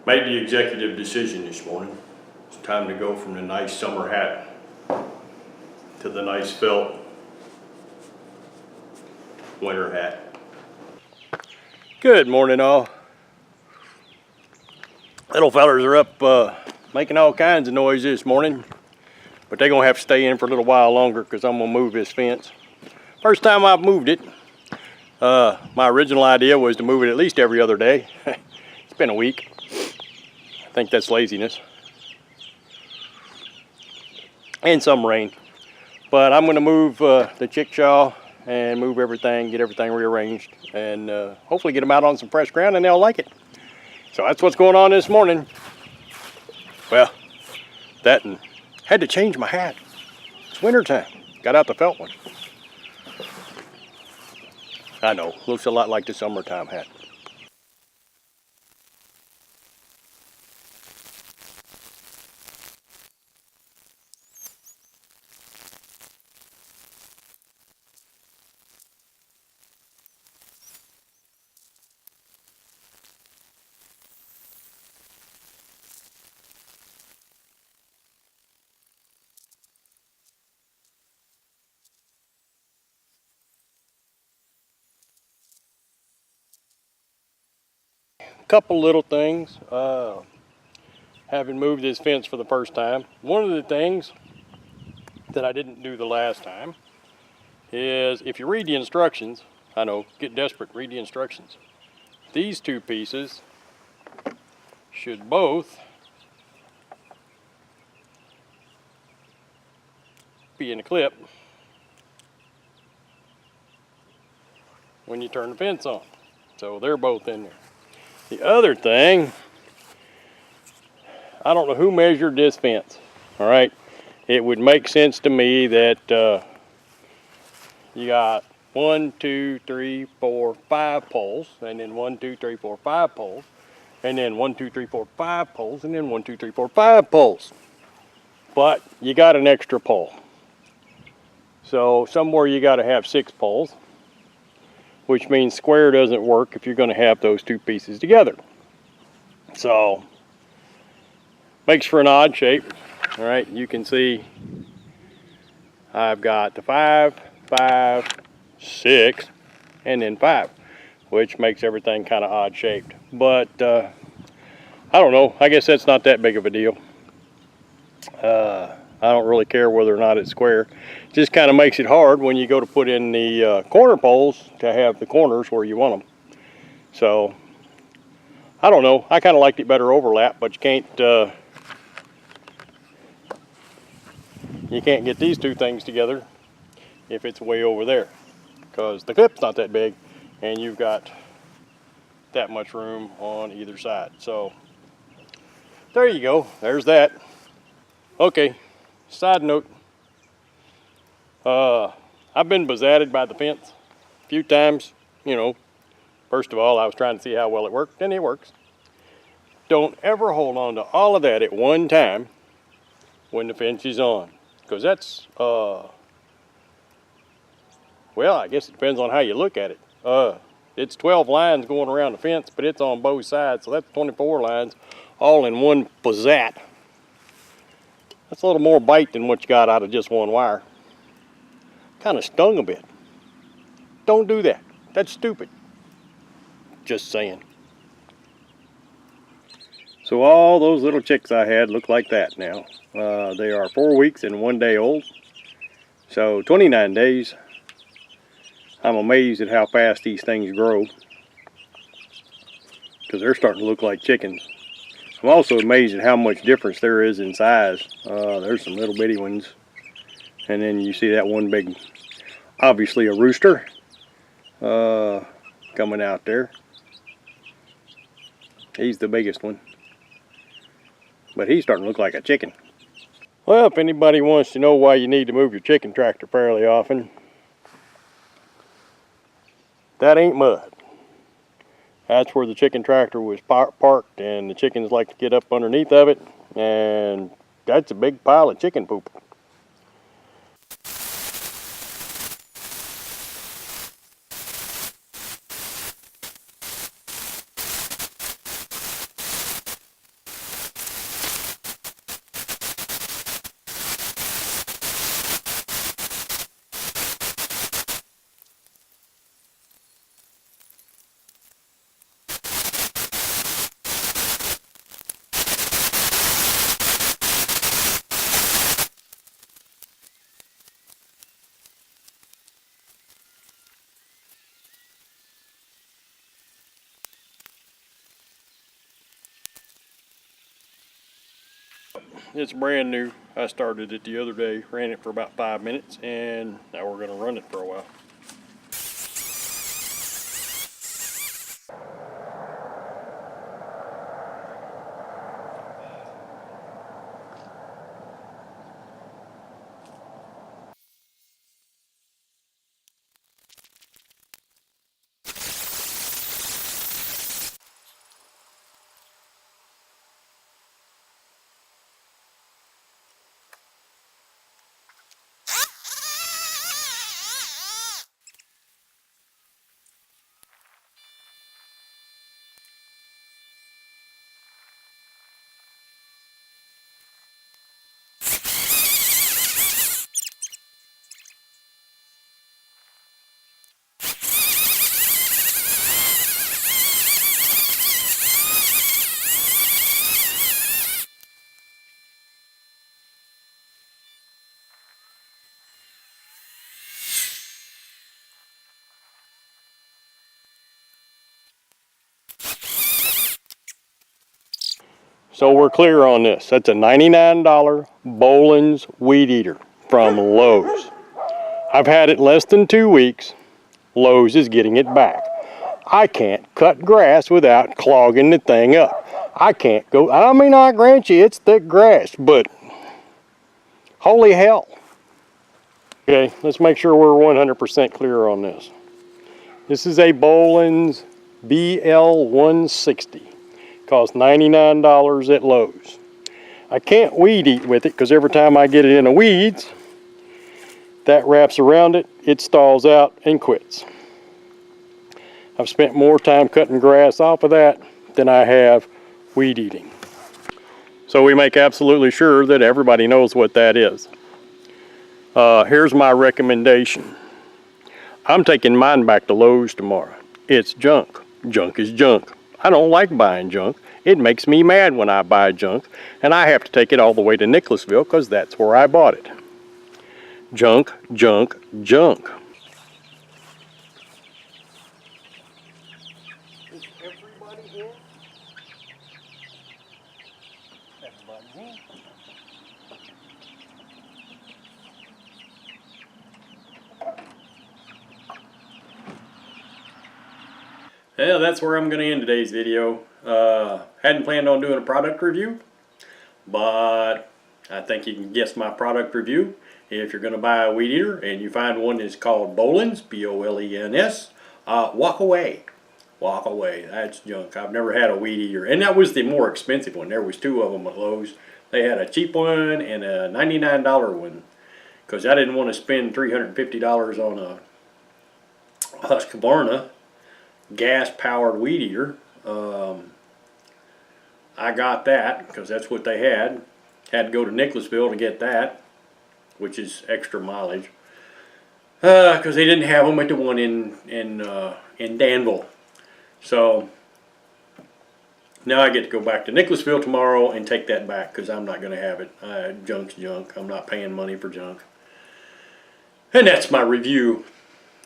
Made the executive decision this morning. It's time to go from the nice summer hat to the nice felt winter hat. Good morning all. Little fellers are up making all kinds of noise this morning, but they're gonna have to stay in for a little while longer because I'm gonna move this fence. First time I've moved it. My original idea was to move it at least every other day. It's been a week. I think that's laziness. And some rain. But I'm going to move the chickshaw and move everything, get everything rearranged, and hopefully get them out on some fresh ground and they'll like it. So that's what's going on this morning. Well, that and had to change my hat. It's winter time. Got out the felt one. I know, looks a lot like the summertime hat. Couple little things. Having moved this fence for the first time, one of the things that I didn't do the last time is if you read the instructions, I know, get desperate, read the instructions. These two pieces should both be in a clip when you turn the fence on. So they're both in there. The other thing, I don't know who measured this fence, all right? It would make sense to me that you got 1, 2, 3, 4, 5 poles, and then 1, 2, 3, 4, 5 poles, and then 1, 2, 3, 4, 5 poles, and then 1, 2, 3, 4, 5 poles. But you got an extra pole. So somewhere you got to have 6 poles, which means square doesn't work if you're going to have those two pieces together. So, makes for an odd shape. All right, you can see I've got the 5, 5, 6, and then 5, which makes everything kind of odd shaped. But I don't know, I guess that's not that big of a deal. I don't really care whether or not it's square. Just kind of makes it hard when you go to put in the corner poles to have the corners where you want them. So, I don't know. I kind of liked it better overlap, but you can't get these two things together if it's way over there, because the clip's not that big and you've got that much room on either side. So, there you go. There's that. Okay. Side note, I've been bezadded by the fence a few times. You know, first of all, I was trying to see how well it worked, and it works. Don't ever hold on to all of that at one time when the fence is on, because that's, well, I guess it depends on how you look at it. It's 12 lines going around the fence, but it's on both sides, so that's 24 lines all in one pizzat. That's a little more bite than what you got out of just one wire. Kind of stung a bit. Don't do that. That's stupid. Just saying. So all those little chicks I had look like that now. They are 4 weeks and 1 day old. So 29 days. I'm amazed at how fast these things grow, because they're starting to look like chickens. I'm also amazed at how much difference there is in size. There's some little bitty ones. And then you see that one big, obviously a rooster, coming out there. He's the biggest one. But he's starting to look like a chicken. Well, if anybody wants to know why you need to move your chicken tractor fairly often, that ain't mud. That's where the chicken tractor was parked, and the chickens like to get up underneath of it, and that's a big pile of chicken poop. It's brand new. I started it the other day, ran it for about 5 minutes, and now we're going to run it for a while. So we're clear on this. That's a $99 Bolens Weedeater from Lowe's. I've had it less than 2 weeks. Lowe's is getting it back. I can't cut grass without clogging the thing up. I can't go, I mean, I grant you it's thick grass, but holy hell. Okay, let's make sure we're 100% clear on this. This is a Bolens BL160. Costs $99 at Lowe's. I can't weed eat with it because every time I get it in the weeds, that wraps around it, it stalls out and quits. I've spent more time cutting grass off of that than I have weed eating. So we make absolutely sure that everybody knows what that is. Here's my recommendation. I'm taking mine back to Lowe's tomorrow. It's junk. Junk is junk. I don't like buying junk. It makes me mad when I buy junk, and I have to take it all the way to Nicholasville because that's where I bought it. Junk, junk, junk. Is everybody in? Everybody's in. Well, that's where I'm going to end today's video. Hadn't planned on doing a product review, but I think you can guess my product review. If you're going to buy a weed eater and you find one that's called Bolens, B-O-L-E-N-S, walk away. Walk away. That's junk. I've never had a weed eater. And that was the more expensive one. There was 2 of them at Lowe's. They had a cheap one and a $99 one. Because I didn't want to spend $350 on a Husqvarna gas-powered weed eater. I got that because that's what they had. Had to go to Nicholasville to get that, which is extra mileage. Because they didn't have them at the one in Danville. So now I get to go back to Nicholasville tomorrow and take that back because I'm not going to have it. Junk's junk. I'm not paying money for junk. And that's my review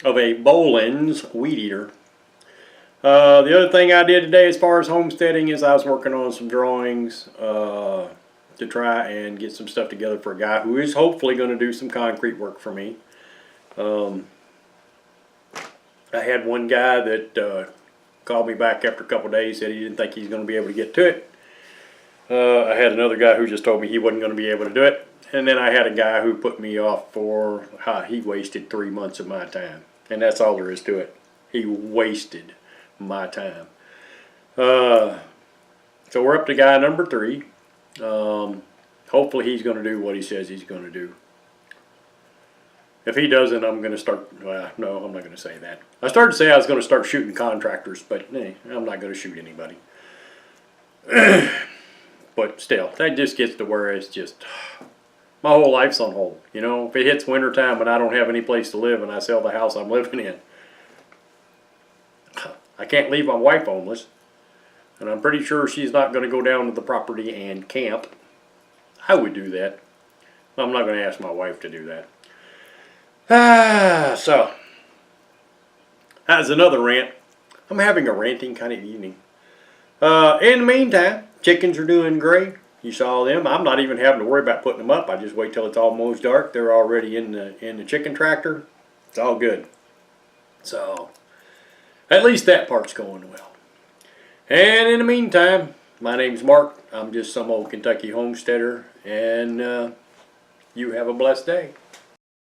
of a Bolens weed eater. The other thing I did today as far as homesteading is I was working on some drawings to try and get some stuff together for a guy who is hopefully going to do some concrete work for me. I had one guy that called me back after a couple of days, said he didn't think he's going to be able to get to it. I had another guy who just told me he wasn't going to be able to do it. And then I had a guy who put me off for, he wasted 3 months of my time. And that's all there is to it. He wasted my time. So we're up to guy number 3. Hopefully he's going to do what he says he's going to do. If he doesn't, I'm going to start, well, no, I'm not going to say that. I started to say I was going to start shooting contractors, but I'm not going to shoot anybody. But still, that just gets to where it's just, my whole life's on hold. You know, if it hits winter time and I don't have any place to live and I sell the house I'm living in, I can't leave my wife homeless. And I'm pretty sure she's not going to go down to the property and camp. I would do that. I'm not going to ask my wife to do that. So, that's another rant. I'm having a ranting kind of evening. In the meantime, chickens are doing great. You saw them. I'm not even having to worry about putting them up. I just wait till it's almost dark. They're already in the chicken tractor. It's all good. So at least that part's going well. And in the meantime, my name's Mark. I'm just some old Kentucky homesteader, and you have a blessed day.